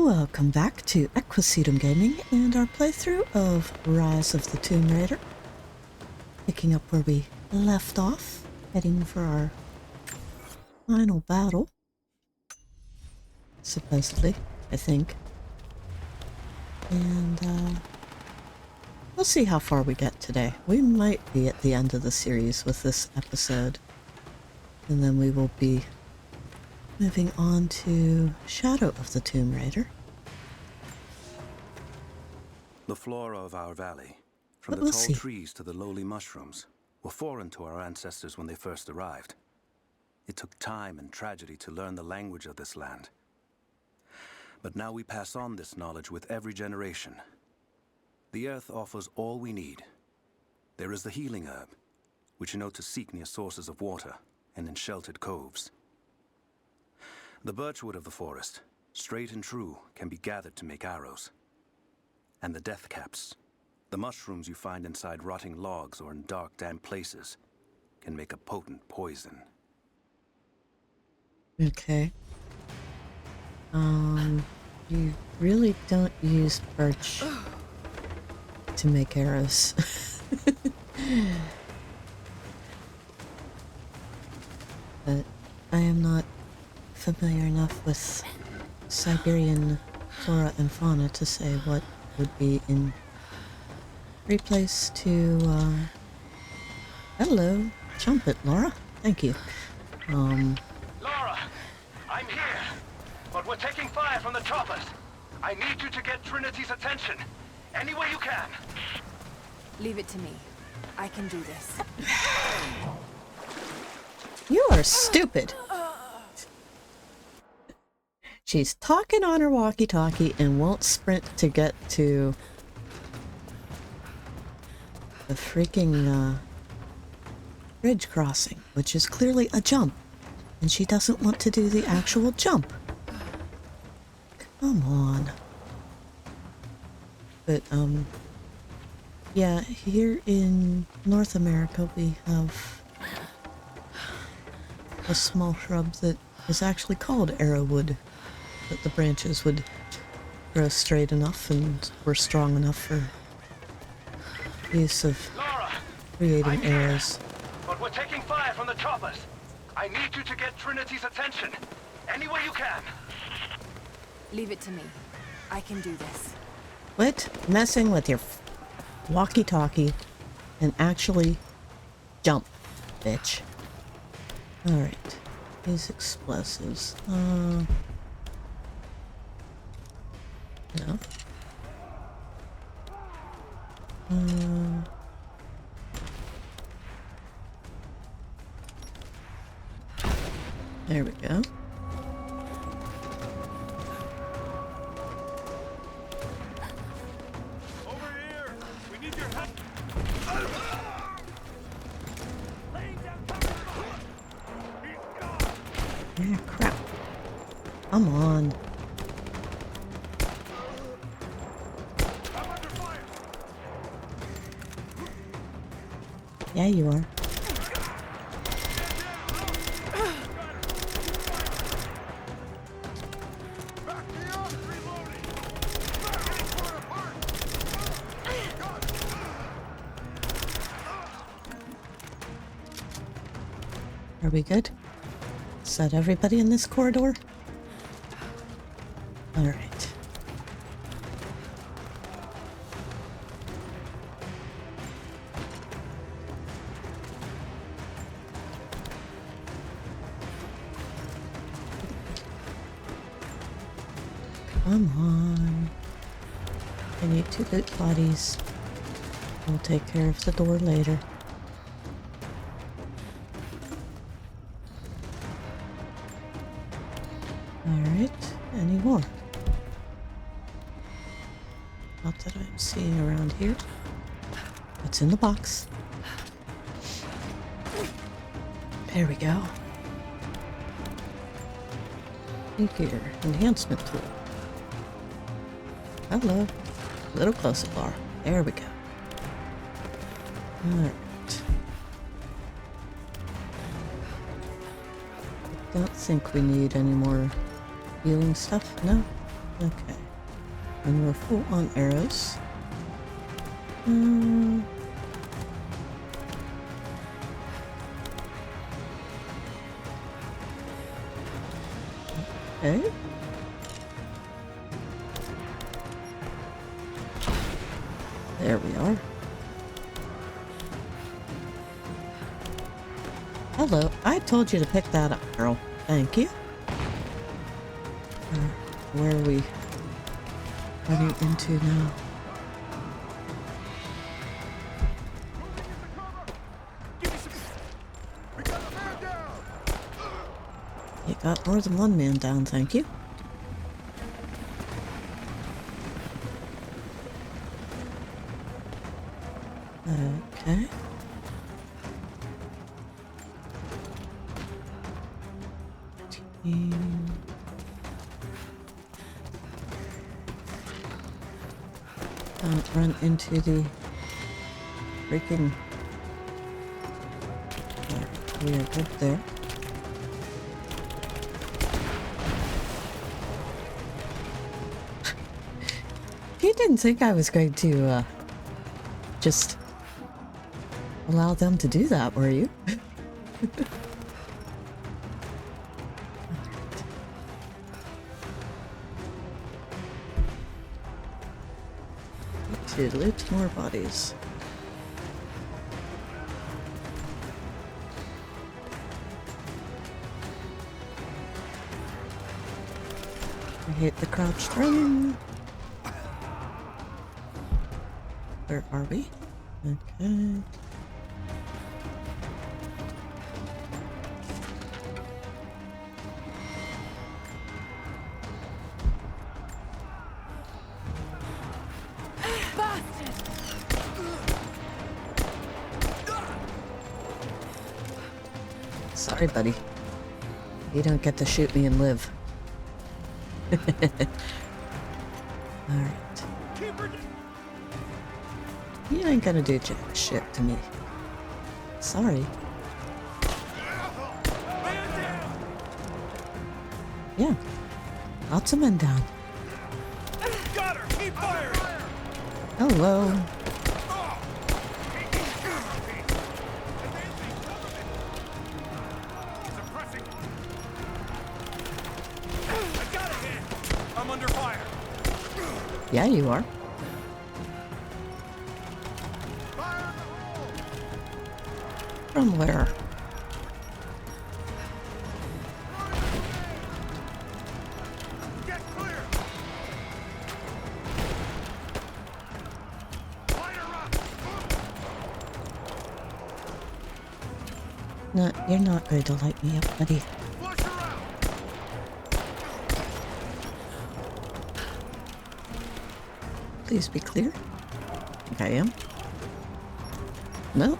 Welcome back to Ep.18 Gaming and our playthrough of Rise of the Tomb Raider. Picking up where we left off, heading for our final battle. Supposedly, I think. And we'll see how far we get today. We might be at the end of the series with this episode. And then we will be moving on to Shadow of the Tomb Raider. The flora of our valley, from the tall trees to the lowly mushrooms, were foreign to our ancestors when they first arrived. It took time and tragedy to learn the language of this land. But now we pass on this knowledge with every generation. The earth offers all we need. There is the healing herb, which you know to seek near sources of water and in sheltered coves. The birchwood of the forest, straight and true, can be gathered to make arrows. And the death caps, the mushrooms you find inside rotting logs or in dark, damp places, can make a potent poison. Okay. You really don't use birch to make arrows. But I am not familiar enough with Siberian flora and fauna to say what would be in replace to, hello, trumpet, Lara. Thank you. Lara, I'm here, but we're taking fire from the choppers. I need you to get Trinity's attention, any way you can. Leave it to me. I can do this. You are stupid. She's talking on her walkie-talkie and won't sprint to get to the freaking bridge crossing, which is clearly a jump. And she doesn't want to do the actual jump. Come on. But, yeah, here in North America we have a small shrub that is actually called arrowwood. That the branches would grow straight enough and were strong enough for use of Lara, creating arrows. But we're taking fire from the choppers. I need you to get Trinity's attention, any way you can. Leave it to me. I can do this. Quit messing with your walkie-talkie and actually jump, bitch. Alright. These explosives. No. There we go. Over here! We need your help! Yeah, crap. Come on. Yeah, you are. Are we good? Is that everybody in this corridor? All right. Come on. I need 2 loot bodies. We'll take care of the door later. Alright, any more? Not that I'm seeing around here. What's in the box? There we go. Figure enhancement tool. Hello. A little closer, Lara. There we go. Alright. Don't think we need any more healing stuff, no? Okay. And we're full on arrows. Okay. There we are. Hello. I told you to pick that up, girl. Thank you. Where are we running into now? You got more than one man down, thank you. Okay. Don't run into the freaking... We are good there. You didn't think I was going to just allow them to do that, were you? To loot more bodies. I hate the crouched running. Where are we? Okay. Sorry, buddy. You don't get to shoot me and live. Alright. You ain't gonna do jack shit to me. Sorry. Yeah. Lots of men down. Got her! Keep firing! Hello. I'm under fire. Yeah, you are. From where? Get clear. No, you're not going to light me up, buddy. Flush her out. Please be clear. I am. No.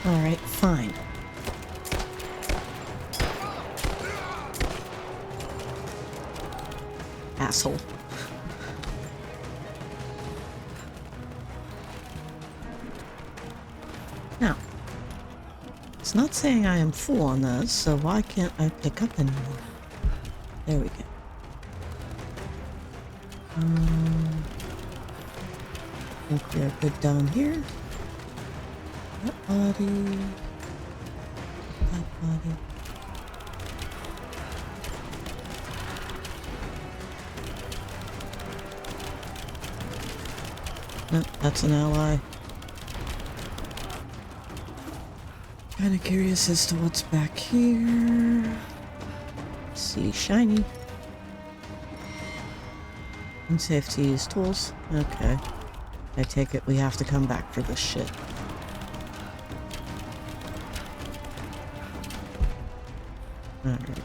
Alright, fine. Asshole. Now, it's not saying I am full on those, so why can't I pick up anymore? There we go. I think we are good down here. That body. That body. Nope, that's an ally. Kinda curious as to what's back here. See, shiny. Unsafe to use tools. Okay. I take it we have to come back for this shit. Alright.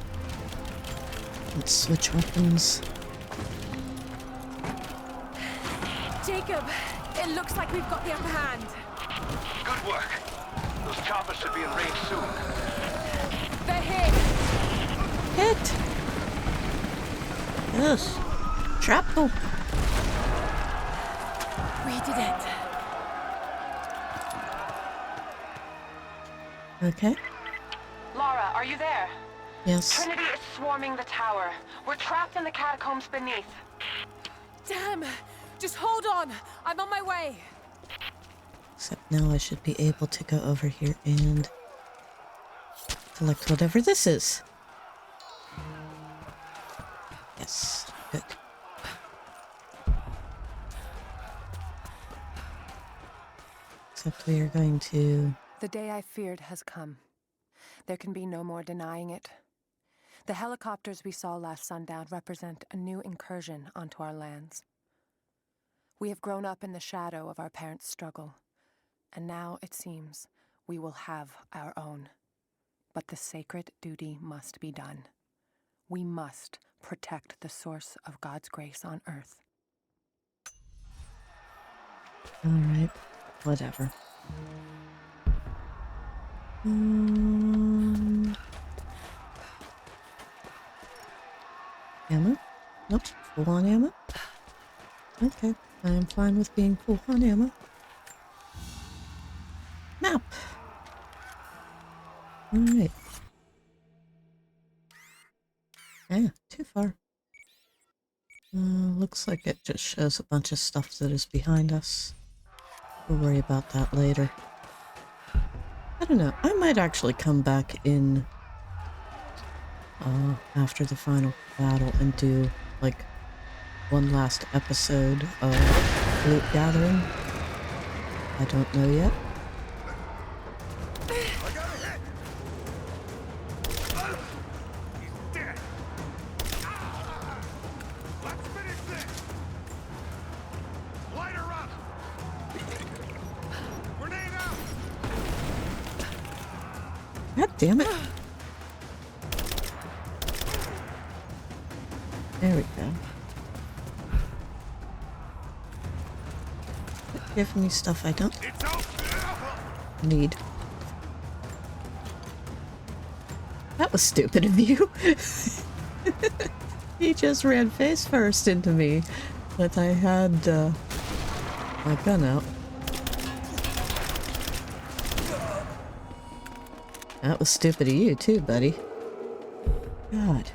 Let's switch weapons. Jacob, it looks like we've got the upper hand. Good work. Those choppers should be in range soon. They're hit. Hit! Yes. Shrapnel. We did it. Okay. Lara, are you there? Yes. Trinity is swarming the tower. We're trapped in the catacombs beneath. Damn! Just hold on! I'm on my way! Except now I should be able to go over here and collect whatever this is. Yes, good. Except we are going to... The day I feared has come. There can be no more denying it. The helicopters we saw last sundown represent a new incursion onto our lands. We have grown up in the shadow of our parents' struggle, and now it seems we will have our own. But the sacred duty must be done. We must protect the source of God's grace on Earth. Alright, whatever. Ammo? Nope, full on ammo? Okay, I am fine with being full on ammo. Map! Alright. Yeah, too far. Looks like it just shows a bunch of stuff that is behind us. We'll worry about that later. I don't know, I might actually come back in after the final battle and do, like, one last episode of loot gathering. I don't know yet. God damn it. There we go. Give me stuff I don't need. That was stupid of you. He just ran face first into me. But I had my gun out. That was stupid of you too, buddy. God.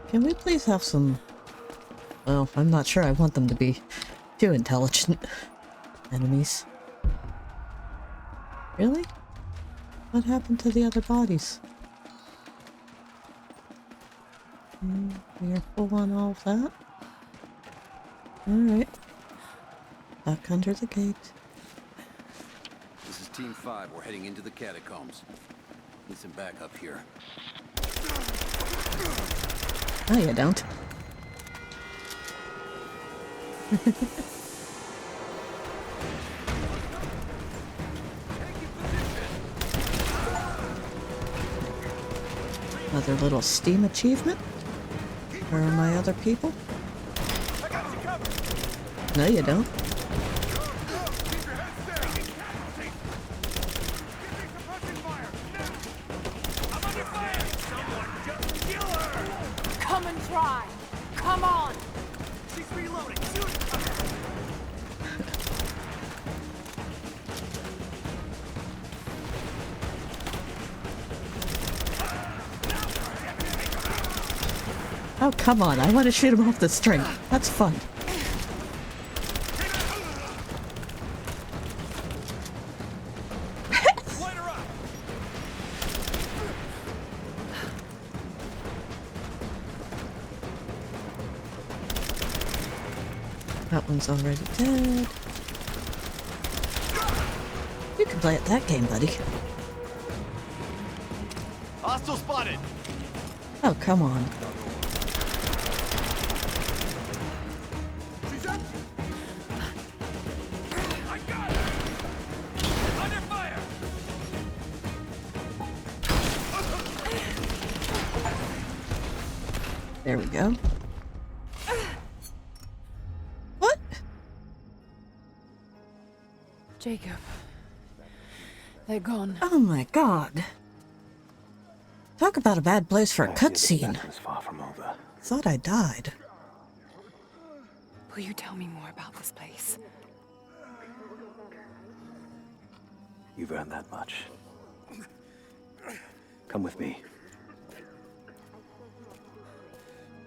Can we please have some... Well, I'm not sure I want them to be too intelligent enemies. Really? What happened to the other bodies? We are full on all of that. Alright. Back under the gate. This is Team 5. We're heading into the catacombs. Need some backup here. No, you don't. Another little Steam achievement? Where are my other people? No, you don't. Come and try. Come on. She's reloading. Shoot! Oh, come on. I want to shoot him off the string. That's fun. Light her up. That one's already dead. You can play at that game, buddy. Hostile spotted. Oh, come on. She's up. I got her. Under fire. There we go. What? Jacob. They're gone. Oh my god. Talk about a bad place for a cutscene. Is far from over. Thought I died. Will you tell me more about this place? You've earned that much. Come with me.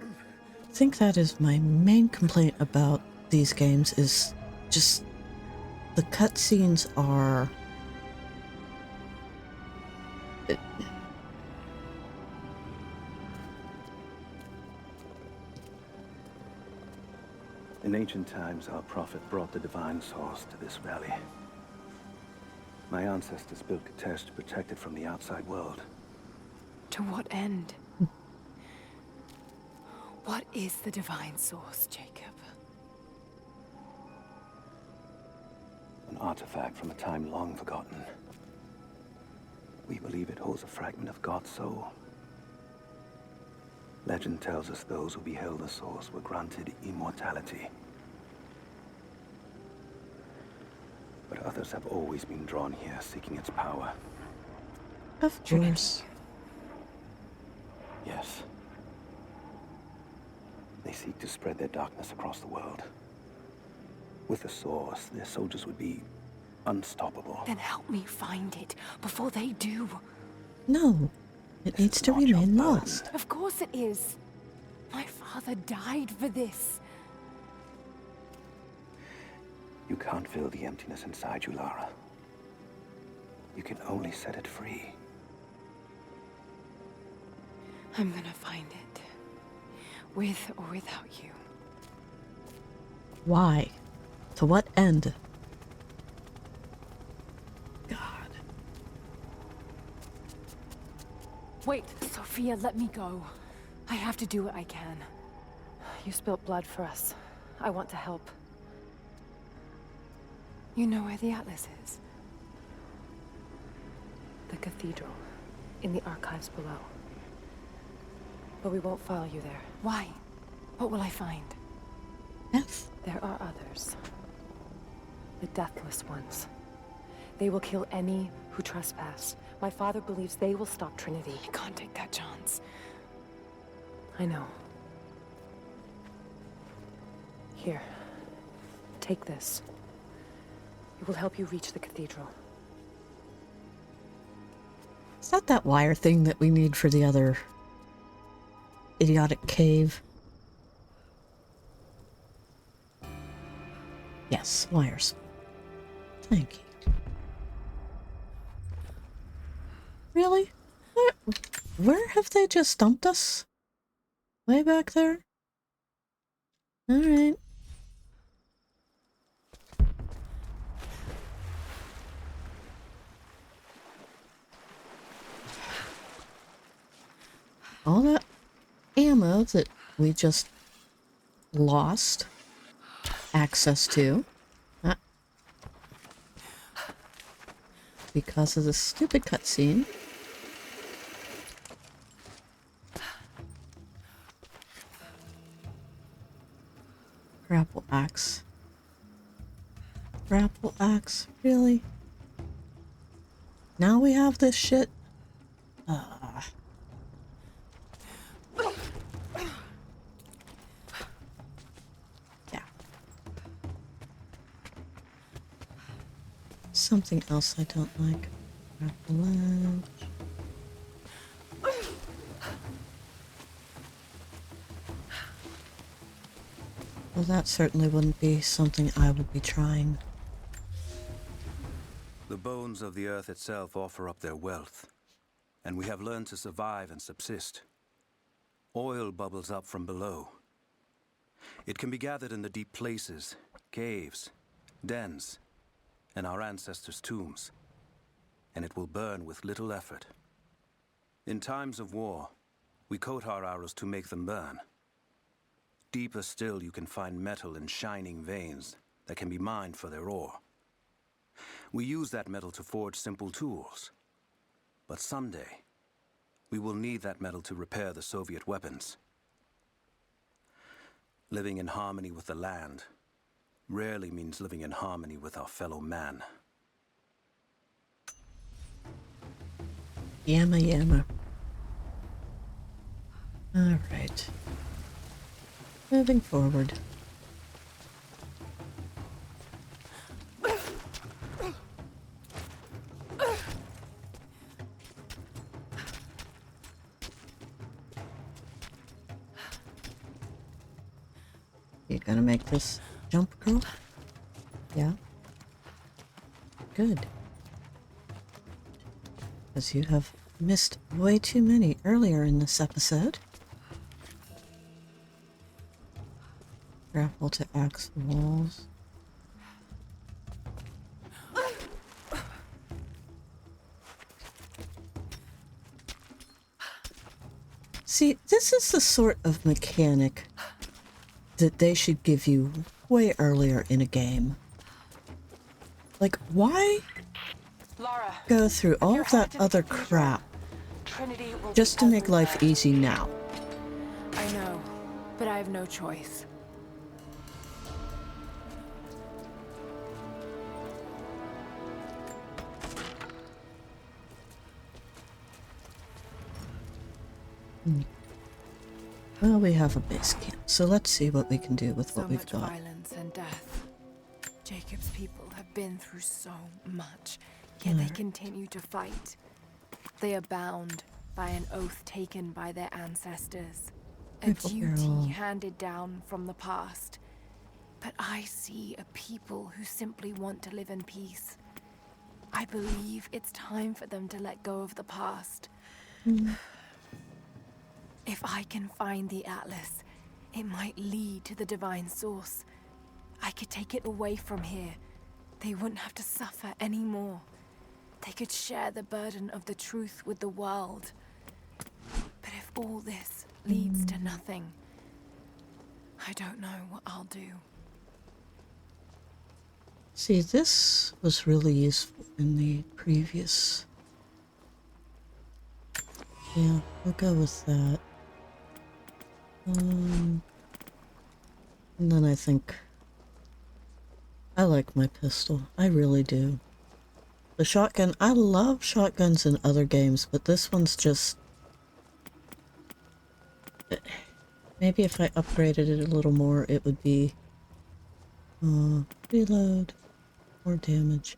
I think that is my main complaint about these games is just the cutscenes are... In ancient times, our prophet brought the divine source to this valley. My ancestors built Katesh to protect it from the outside world. To what end? What is the divine source, Jacob? An artifact from a time long forgotten. We believe it holds a fragment of God's soul. Legend tells us those who beheld the source were granted immortality. But others have always been drawn here, seeking its power. Of course. Yes. They seek to spread their darkness across the world. With the source, their soldiers would be unstoppable. Then help me find it before they do. No, it needs to remain lost. Of course it is. My father died for this. You can't fill the emptiness inside you, Lara. You can only set it free. I'm gonna find it. With or without you. Why? To what end? God. Wait, Sophia, let me go. I have to do what I can. You spilt blood for us. I want to help. You know where the Atlas is? The cathedral, in the archives below. But we won't follow you there. Why? What will I find? Yes. There are others. The deathless ones. They will kill any who trespass. My father believes they will stop Trinity. I can't take that chance. I know. Here. Take this. It will help you reach the cathedral. Is that wire thing that we need for the other idiotic cave? Yes, wires. Thank you. Really? Where have they just dumped us? Way back there? Alright. All that ammo that we just lost access to because of the stupid cutscene. Grapple axe. Grapple axe, really? Now we have this shit? Yeah. Something else I don't like. Grapple edge. Well, that certainly wouldn't be something I would be trying. The bones of the earth itself offer up their wealth, and we have learned to survive and subsist. Oil bubbles up from below. It can be gathered in the deep places, caves, dens, and our ancestors' tombs, and it will burn with little effort. In times of war, we coat our arrows to make them burn. Deeper still, you can find metal in shining veins that can be mined for their ore. We use that metal to forge simple tools. But someday, we will need that metal to repair the Soviet weapons. Living in harmony with the land rarely means living in harmony with our fellow man. Yamma yamma. Alright. Moving forward. gonna make this jump, girl? Yeah? Good. Because you have missed way too many earlier in this episode. Grapple to axe the walls. See, this is the sort of mechanic that they should give you way earlier in a game. Like, why Lara, go through all you're of that headed to the other cathedral. crap Trinity will just be to make life everywhere. easy now? I know, but I have no choice. Well, we have a base camp, so let's see what we can do with So what we've much got. violence and death. Jacob's people have been through so much, yet they continue to fight. They are bound by an oath taken by their ancestors, a Rifle barrel. duty handed down from the past. But I see a people who simply want to live in peace. I believe it's time for them to let go of the past. If I can find the Atlas, it might lead to the divine source. I could take it away from here. They wouldn't have to suffer anymore. They could share the burden of the truth with the world. But if all this leads to nothing, I don't know what I'll do. See, this was really useful in the previous. Yeah, we'll go with that. And then I think I like my pistol. I really do. The shotgun, I love shotguns in other games, but this one's just... Maybe if I upgraded it a little more, it would be... reload, more damage.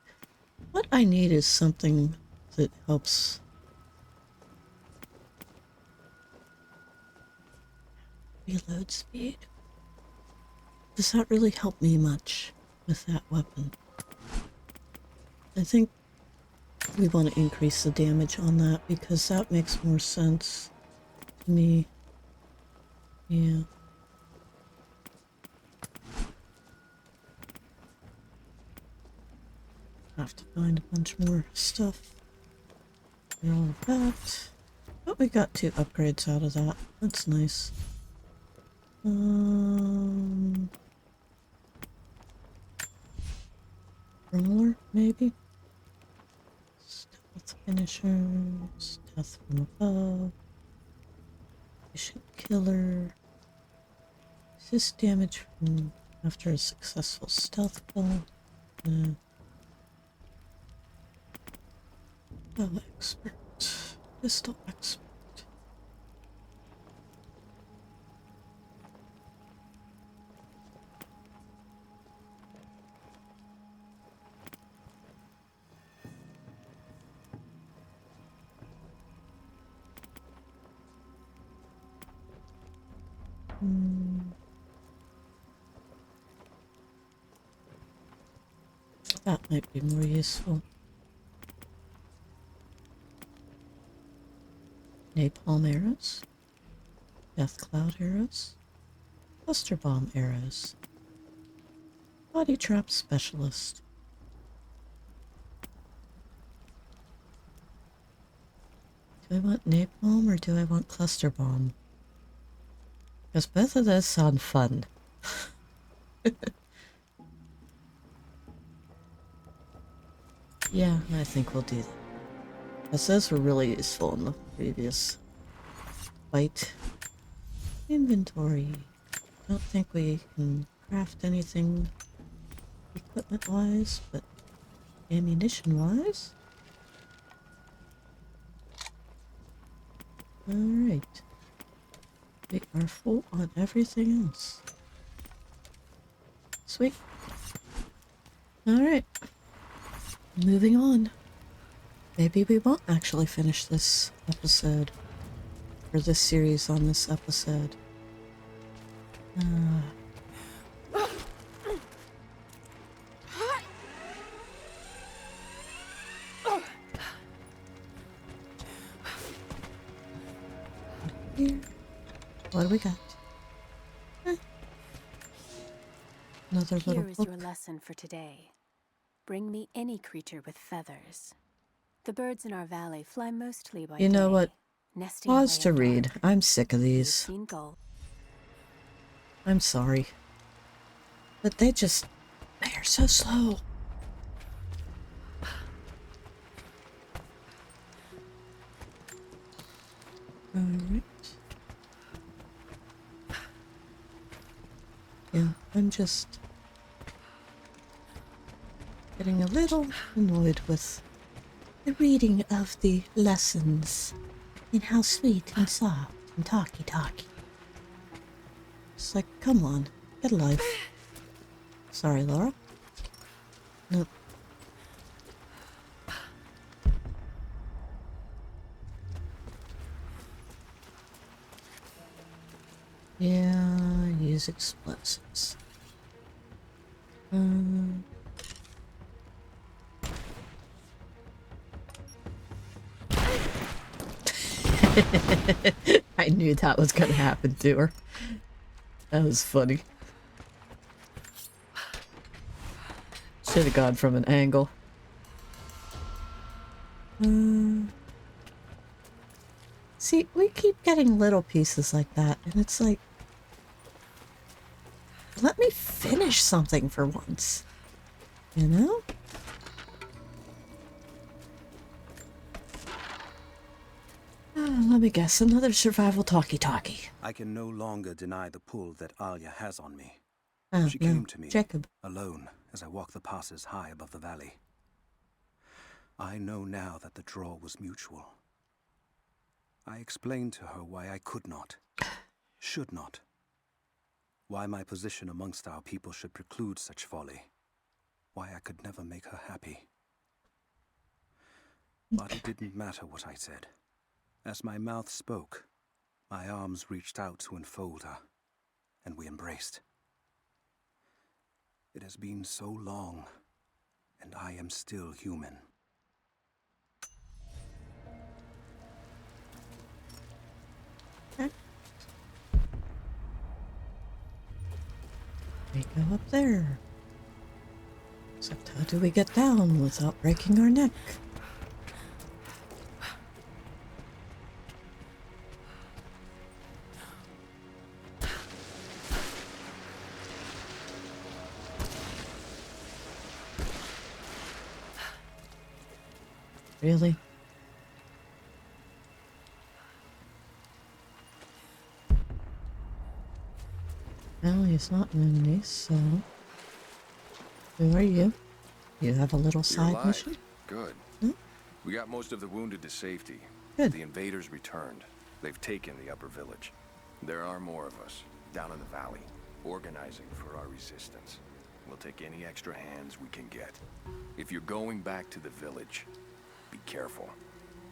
What I need is something that helps... Reload speed. Does that really help me much with that weapon? I think we want to increase the damage on that because that makes more sense to me. Yeah. Have to find a bunch more stuff. And all of that. But we got 2 upgrades out of that. That's nice. Roller, maybe? Stealth finishers, death from above, efficient killer, resist damage from after a successful stealth kill. Bow expert, pistol expert. That might be more useful. Napalm arrows, death cloud arrows, cluster bomb arrows, body trap specialist. Do I want napalm or do I want cluster bomb? Because both of those sound fun. Yeah, I think we'll do that. Because those were really useful in the previous fight. Inventory. Don't think we can craft anything equipment-wise, but ammunition-wise. Alright. We are full on everything else. Sweet. Alright. Moving on. Maybe we won't actually finish this episode. Or this series on this episode. What do we got? Another little Here is book. your lesson for today. Bring me any creature with feathers. The birds in our valley fly mostly by You know day, what? nesting Pause away to at read. dark. I'm sick of You've these. seen gulls. I'm sorry. But they're so slow. Alright. Yeah, I'm just getting a little annoyed with the reading of the lessons and how sweet and soft and talky. It's like, come on, get a life. Sorry, Laura. Nope. Yeah, use explosives. I knew that was gonna happen to her. That was funny. Should have gone from an angle. See, we keep getting little pieces like that, and it's like, let me finish something for once. You know? Let me guess, another survival talkie. I can no longer deny the pull that Alia has on me. She No, came to me, Jacob. alone, as I walked the passes high above the valley. I know now that the draw was mutual. I explained to her why I could not, should not. Why my position amongst our people should preclude such folly. Why I could never make her happy. But it didn't matter what I said. As my mouth spoke, my arms reached out to enfold her, and we embraced. It has been so long, and I am still human. Okay. We go up there. Except how do we get down without breaking our neck? Really? Well, he's not an enemy, so... Who are you? You have a little You're side alive. mission? Good. Hmm? We got most of the wounded to safety. Good. The invaders returned. They've taken the upper village. There are more of us, down in the valley, organizing for our resistance. We'll take any extra hands we can get. If you're going back to the village, be careful.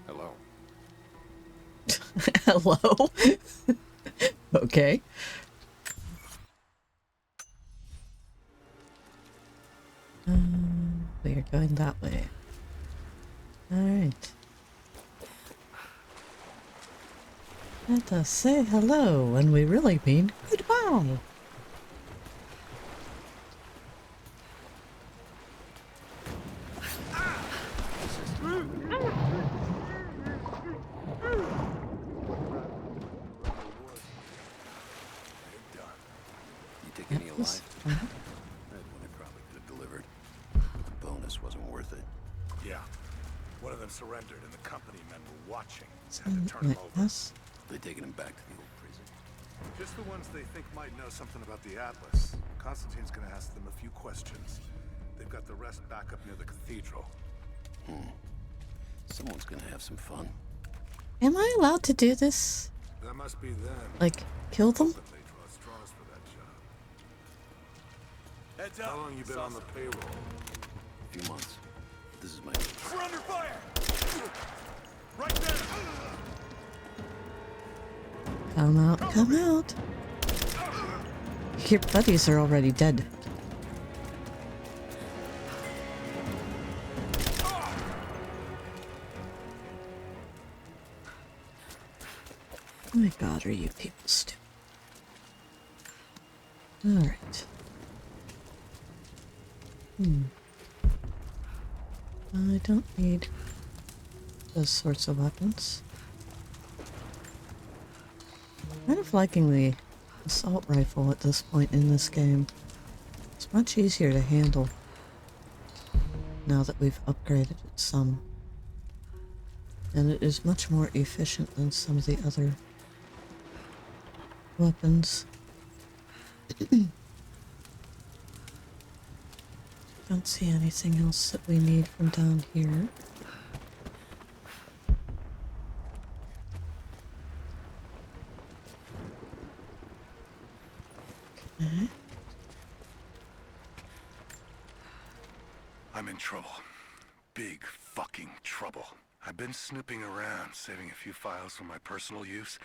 Hello. Hello? Okay. We are going that way. Alright. Let us say hello when we really mean goodbye. You take any alive? I had one I probably could have delivered. But the bonus wasn't worth it. Yeah. One of them surrendered and the company men were watching. So had to turn him over. Yes. They taking him back to the old prison. Just the ones they think might know something about the Atlas. Constantine's gonna ask them a few questions. They've got the rest back up near the cathedral. Someone's gonna have some fun. Am I allowed to do this? That must be them. Like, kill them? But they draw straws for that job. Heads up. How long you been on the payroll? A few months. This is my... We're under fire! Right there! Come out, come out. Your buddies are already dead. Oh my god, are you people stupid? Alright. I don't need those sorts of weapons. Kind of liking the assault rifle at this point in this game. It's much easier to handle now that we've upgraded it some. And it is much more efficient than some of the other weapons. Don't see anything else that we need from down here. Okay. I'm in trouble. Big fucking trouble. I've been snooping around, saving a few files for my personal use,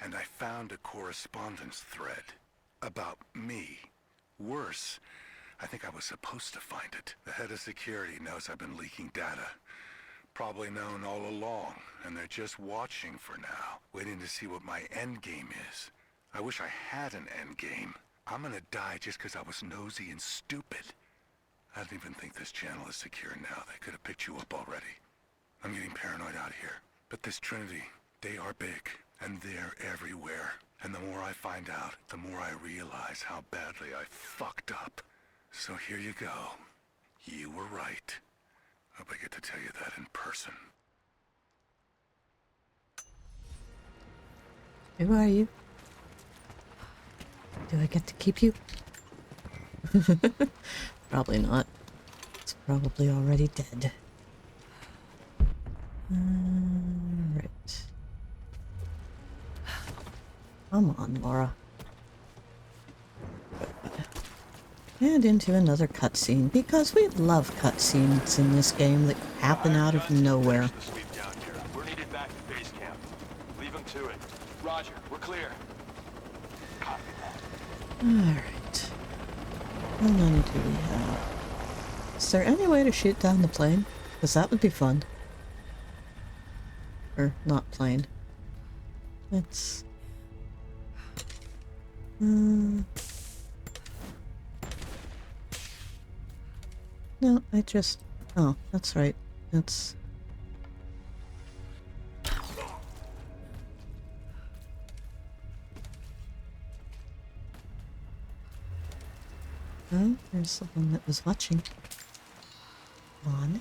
and I found a correspondence thread about me. Worse, I think I was supposed to find it. The head of security knows I've been leaking data. Probably known all along, and they're just watching for now, waiting to see what my end game is. I wish I had an end game. I'm gonna die just because I was nosy and stupid. I don't even think this channel is secure now. They could have picked you up already. I'm getting paranoid out here. But this Trinity, they are big, and they're everywhere. And the more I find out, the more I realize how badly I fucked up. So here you go. You were right. Hope I get to tell you that in person. Who are you? Do I get to keep you? Probably not. It's probably already dead. Right. Come on, Laura. And into another cutscene, because we love cutscenes in this game that happen out of nowhere. We're needed back to base camp. Leave them to it. Roger, we're clear. Copy that. Alright. How many do we have? Is there any way to shoot down the plane? Because that would be fun. Or not plane. Let's... No, I just... Oh, that's right. That's... Oh, there's the one that was watching. On.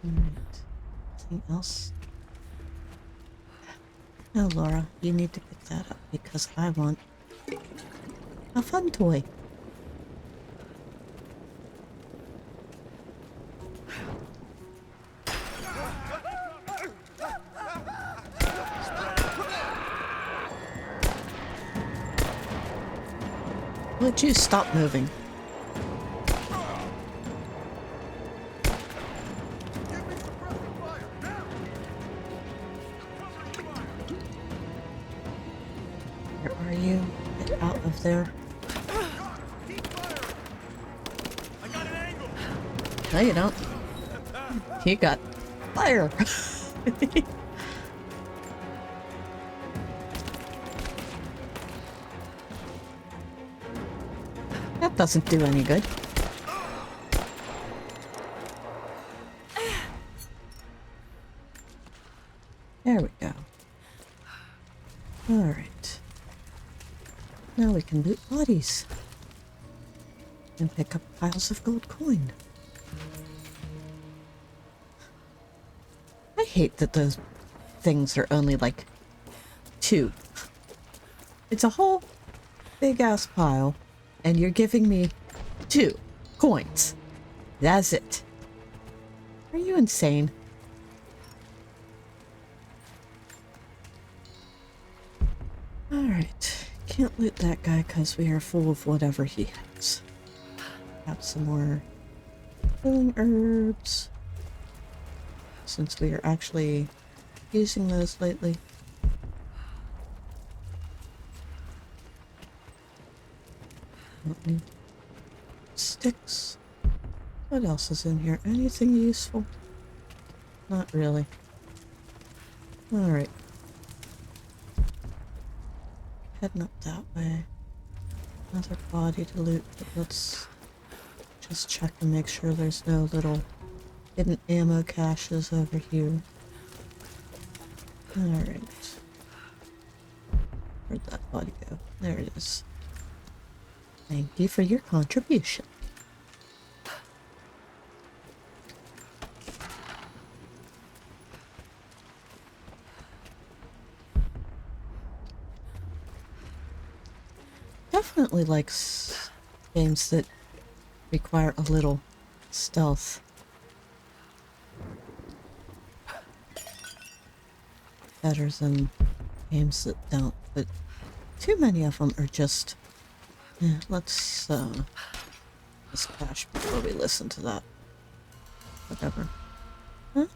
Alright. Anything else? No, Laura, you need to pick that up because I want a fun toy. Would you stop moving? Where are you? Get out of there. No, you don't. You got fire. That doesn't do any good. There we go. Alright. Now we can loot bodies. And pick up piles of gold coin. I hate that those things are only like 2. It's a whole big ass pile. And you're giving me 2 coins. That's it. Are you insane? Alright. Can't loot that guy because we are full of whatever he has. Have some more healing herbs. Since we are actually using those lately. Don't need sticks. What else is in here? Anything useful? Not really. Alright. Heading up that way. Another body to loot, but let's just check and make sure there's no little hidden ammo caches over here. Alright. Where'd that body go? There it is. Thank you for your contribution. Definitely likes games that require a little stealth. Better than games that don't, but too many of them are just... Yeah, let's crash before we listen to that. Whatever. Huh?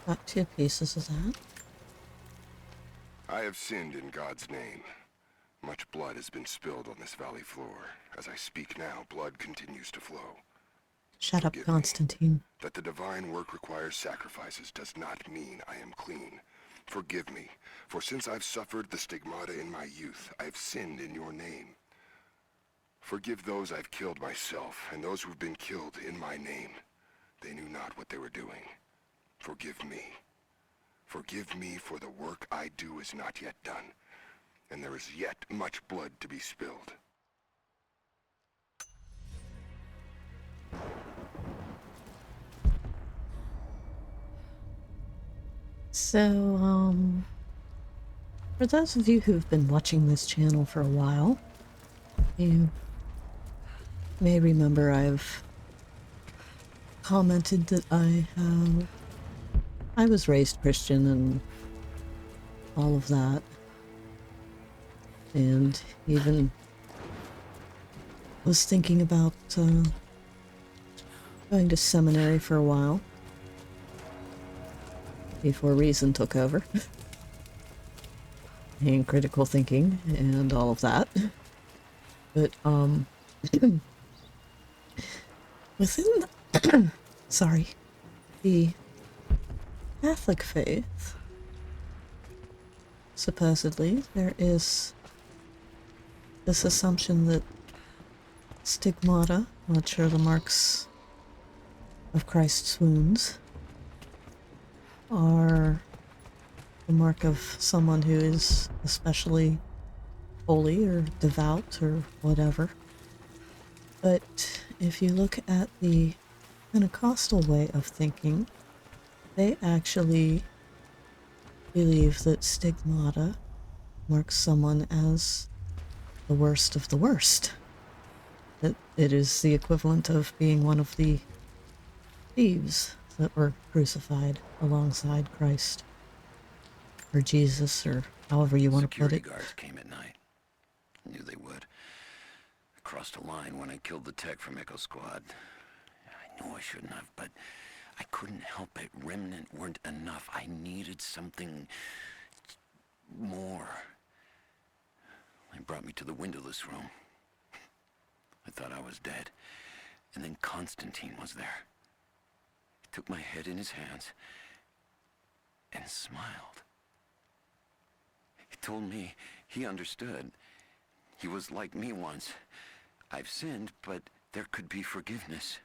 Got 2 pieces of that. I have sinned in God's name. Much blood has been spilled on this valley floor. As I speak now, blood continues to flow. Shut up, Forgive Constantine. me. That the divine work requires sacrifices does not mean I am clean. Forgive me, for since I've suffered the stigmata in my youth, I have sinned in your name. Forgive those I've killed myself, and those who've been killed in my name. They knew not what they were doing. Forgive me. Forgive me, for the work I do is not yet done, and there is yet much blood to be spilled. So, for those of you who've been watching this channel for a while, you may remember I've commented that I was raised Christian and all of that, and even was thinking about going to seminary for a while before reason took over and critical thinking and all of that. But within sorry, the Catholic faith, supposedly there is this assumption that stigmata, which are the marks of Christ's wounds, are the mark of someone who is especially holy or devout or whatever. But if you look at the Pentecostal way of thinking, they actually believe that stigmata marks someone as the worst of the worst. That it is the equivalent of being one of the thieves that were crucified alongside Christ, or Jesus, or however you want to put it. Security guards came at night. I knew they would. I crossed a line when I killed the tech from Echo Squad. I knew I shouldn't have, but I couldn't help it. Remnant weren't enough. I needed something more. They brought me to the windowless room. I thought I was dead. And then Constantine was there. He took my head in his hands and smiled. He told me he understood. He was like me once. I've sinned, but there could be forgiveness.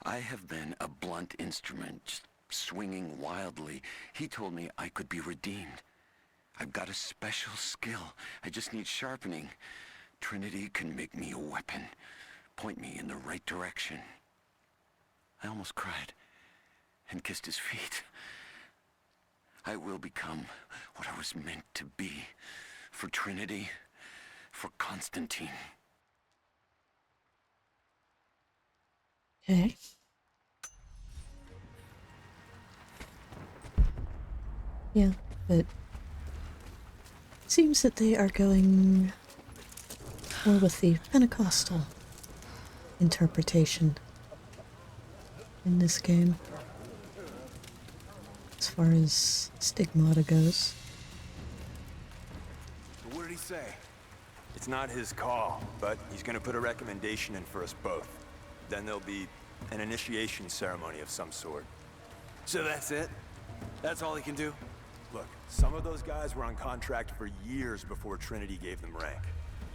I have been a blunt instrument, just swinging wildly. He told me I could be redeemed. I've got a special skill. I just need sharpening. Trinity can make me a weapon, point me in the right direction. I almost cried and kissed his feet. I will become what I was meant to be, for Trinity, for Constantine. Okay. Yeah, but it seems that they are going more with the Pentecostal interpretation in this game, as far as stigmata goes. What did he say? It's not his call, but he's gonna put a recommendation in for us both. Then there'll be an initiation ceremony of some sort. So that's it? That's all he can do? Look, some of those guys were on contract for years before Trinity gave them rank.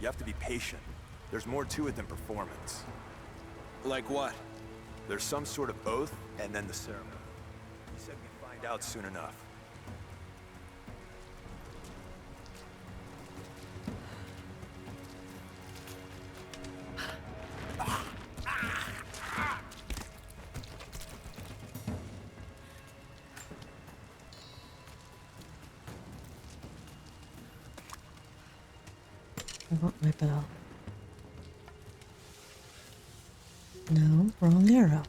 You have to be patient. There's more to it than performance. Like what? There's some sort of oath, and then the ceremony. He said we'd find out soon enough. I want my bell. No, wrong arrow.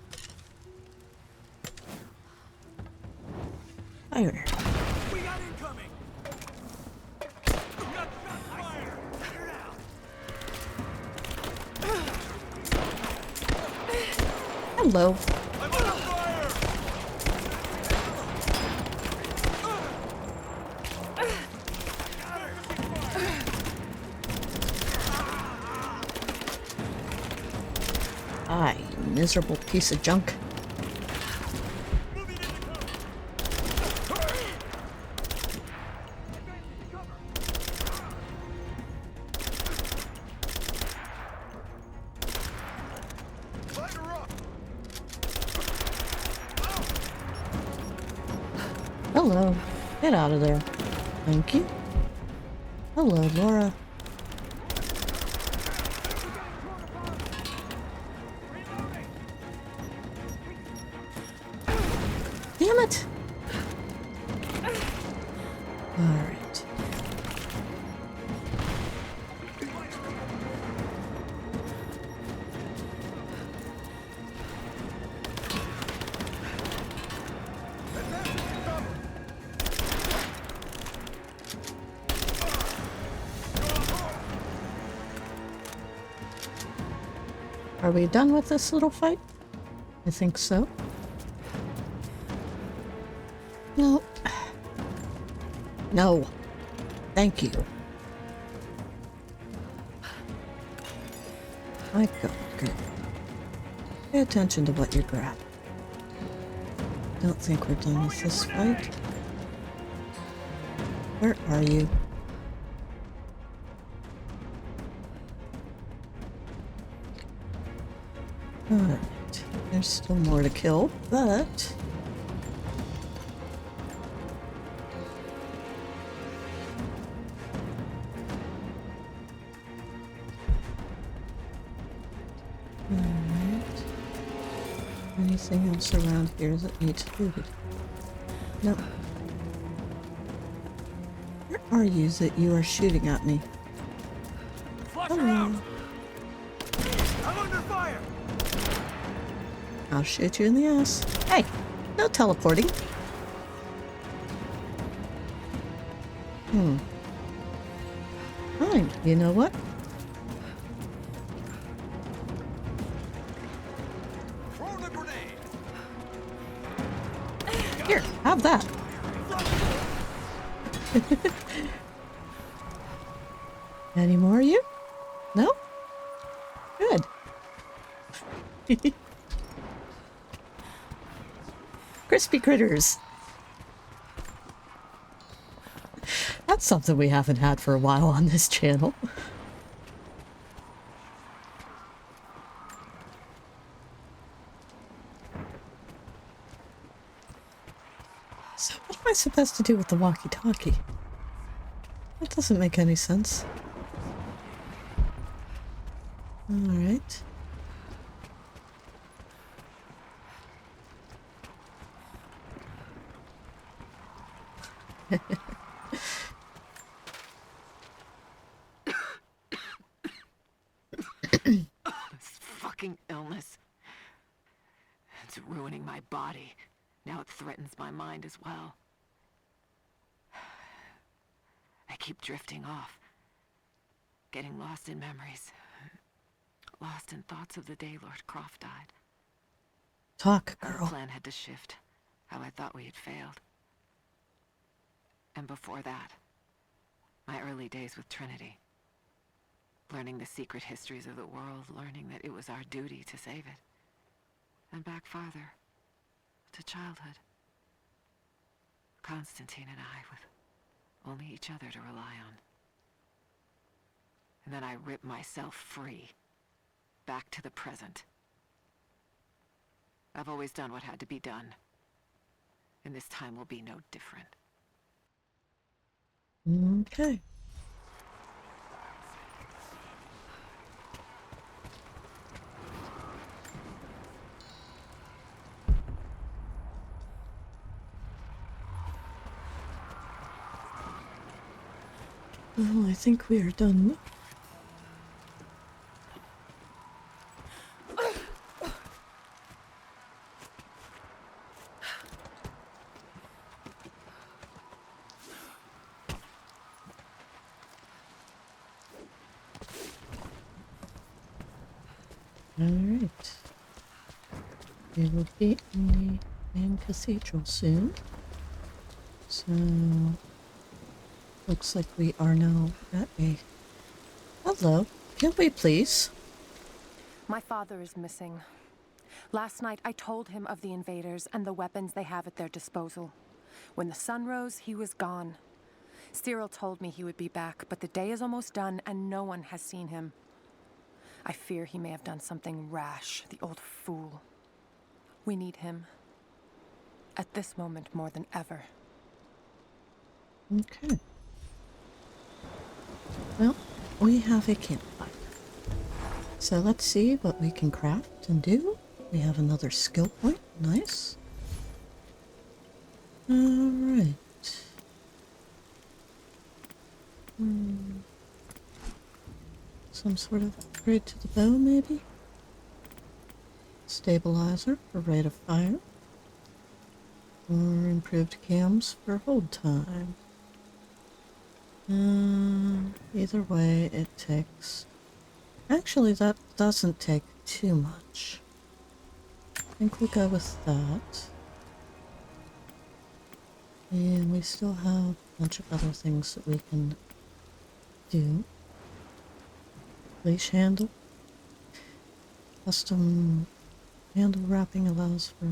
Fire. We got incoming! We got fire! Hello. I'm under fire! Ah, you miserable piece of junk. Hello. Get out of there. Thank you. Hello, Laura. Damn it! Alright. Are we done with this little fight? I think so. No. No. Thank you. My God, good. Pay attention to what you grab. Don't think we're done with this fight. Where are you? Alright. There's still more to kill, but... Alright. Anything else around here that needs looted? No. Where are you that you are shooting at me? Flush her out! I'm under fire! I'll shoot you in the ass. Hey, no teleporting. Fine, you know what? Throw the grenade! Here, have that. Any more of you? No? Good. Crispy critters. That's something we haven't had for a while on this channel. So what am I supposed to do with the walkie-talkie? That doesn't make any sense. Alright. This fucking illness. It's ruining my body. Now it threatens my mind as well. I keep drifting off. Getting lost in memories. Lost in thoughts of the day Lord Croft died. Talk, Our girl. plan had to shift. How I thought we had failed. And before that, my early days with Trinity. Learning the secret histories of the world, learning that it was our duty to save it. And back farther, to childhood. Constantine and I with only each other to rely on. And then I rip myself free, back to the present. I've always done what had to be done, and this time will be no different. Okay. Well, I think we are done. Alright. We will be in the main cathedral soon. So, looks like we are now at a... Hello. Can we please? My father is missing. Last night I told him of the invaders and the weapons they have at their disposal. When the sun rose, he was gone. Cyril told me he would be back, but the day is almost done and no one has seen him. I fear he may have done something rash, the old fool. We need him. At this moment more than ever. Okay. Well, we have a campfire. So let's see what we can craft and do. We have another skill point. Nice. Alright. Some sort of upgrade to the bow, maybe? Stabilizer for rate of fire. Or improved cams for hold time. Either way, it takes... Actually, that doesn't take too much. I think we'll go with that. And we still have a bunch of other things that we can do. Leash handle. Custom handle wrapping allows for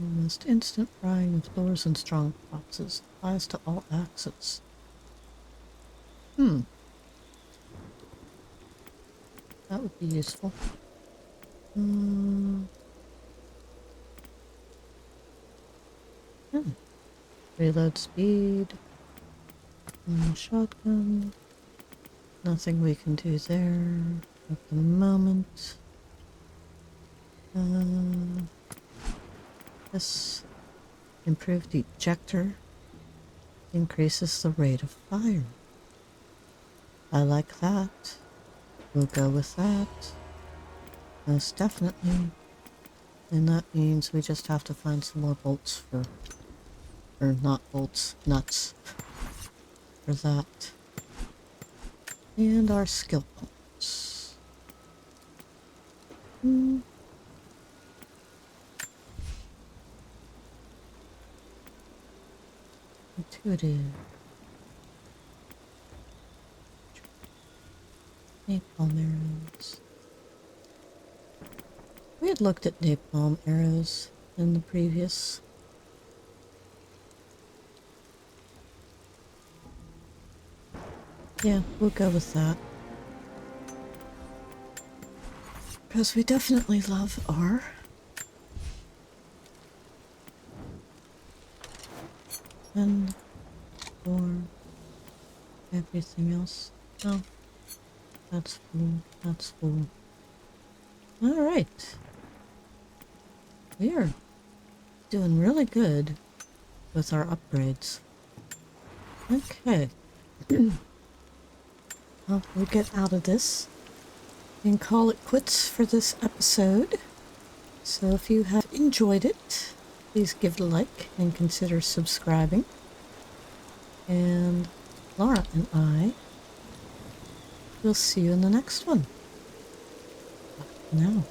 almost instant frying of floors and strong boxes. Applies to all axes. That would be useful. Reload speed. Shotgun. Nothing we can do there at the moment. This improved ejector increases the rate of fire. I like that. We'll go with that. Most definitely. And that means we just have to find some more bolts for... Or not bolts, nuts. For that. And our skill points. Intuitive. Napalm arrows. We had looked at napalm arrows in the previous. Yeah, we'll go with that. Because we definitely love our and for everything else. Oh, that's full. That's full. Alright. We are doing really good with our upgrades. Okay. Well, we'll get out of this and call it quits for this episode. So if you have enjoyed it, please give it a like and consider subscribing. And Lara and I will see you in the next one. Bye for now.